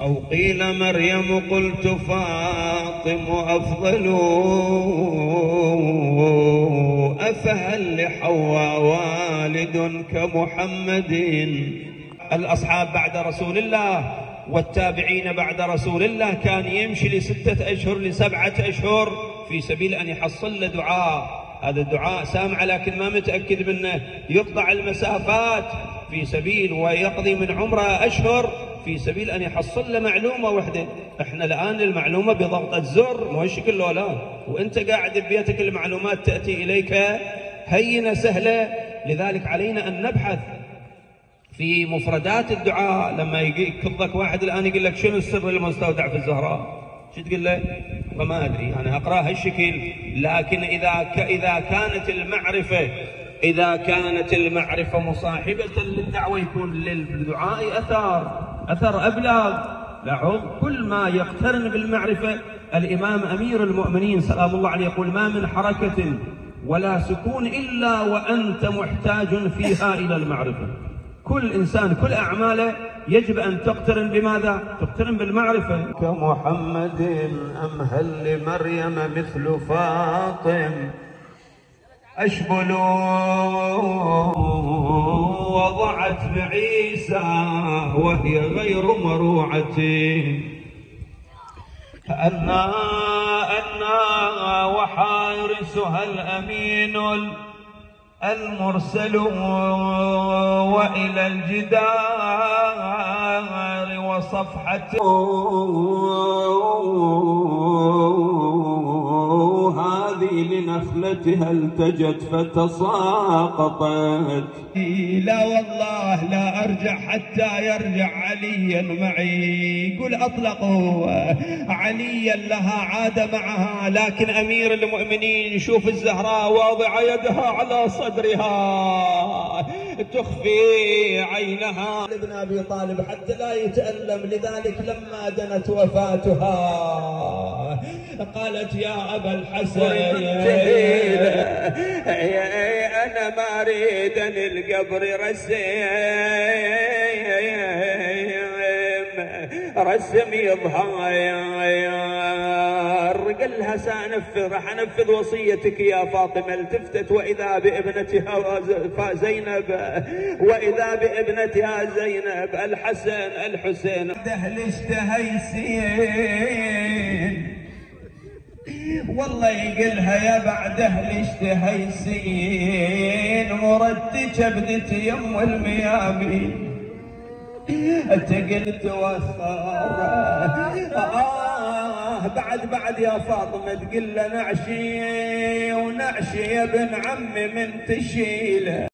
أو قيل مريم قلت فاطم أفضل، أفهل لحواء والد كمحمد. الأصحاب بعد رسول الله والتابعين بعد رسول الله كان يمشي ل6 أشهر ل7 أشهر في سبيل أن يحصل له دعاء. هذا الدعاء سامع لكن ما متأكد منه، يقطع المسافات في سبيل ويقضي من عمره أشهر في سبيل أن يحصل له معلومة وحدة. احنا الآن المعلومة بضغطة زر، مو شكل ولا، وانت قاعد ببيتك المعلومات تأتي إليك هينة سهلة. لذلك علينا أن نبحث في مفردات الدعاء. لما يكضك واحد الآن يقول لك شنو السر المستودع في الزهراء، شو تقول له؟ فما أدري، يعني أقرأ هالشكل. لكن إذا كانت المعرفة مصاحبة للدعوة يكون للدعاء أثر أبلغ. لاحظ كل ما يقترن بالمعرفة. الإمام أمير المؤمنين سلام الله عليه يقول: ما من حركة ولا سكون إلا وأنت محتاج فيها إلى المعرفة. كل إنسان كل أعماله يجب أن تقترن بماذا؟ تقترن بالمعرفة. كمحمد أم هل لمريم مثل فاطم أشبل، وضعت بعيسى وهي غير مروعة، كأنها وحارسها الأمين المرسل، وإلى الجدار وصفحته هذه لنخلتها التجت فتساقطت. لا والله لا أرجع حتى يرجع عليا معي. يقول أطلقوا عليا لها عاد معها، لكن أمير المؤمنين شوف الزهراء واضعة يدها على صدرها تخفي عينها ابن أبي طالب حتى لا يتألم. لذلك لما دنت وفاتها قالت: يا أبا الحسن أنا ما أريد أن القبر رسم يظهر. قال لها: سأنفذ، راح أنفذ وصيتك يا فاطمة. التفتت وإذا بابنتها زينب الحسين اشتهيسين. والله يقلها: يا بعد أهل اشتهيسين مرتج ابنت يم الميامين تقل توخر. بعد يا فاطمة تقل نعشي ونعشي يا ابن عمي من تشيله.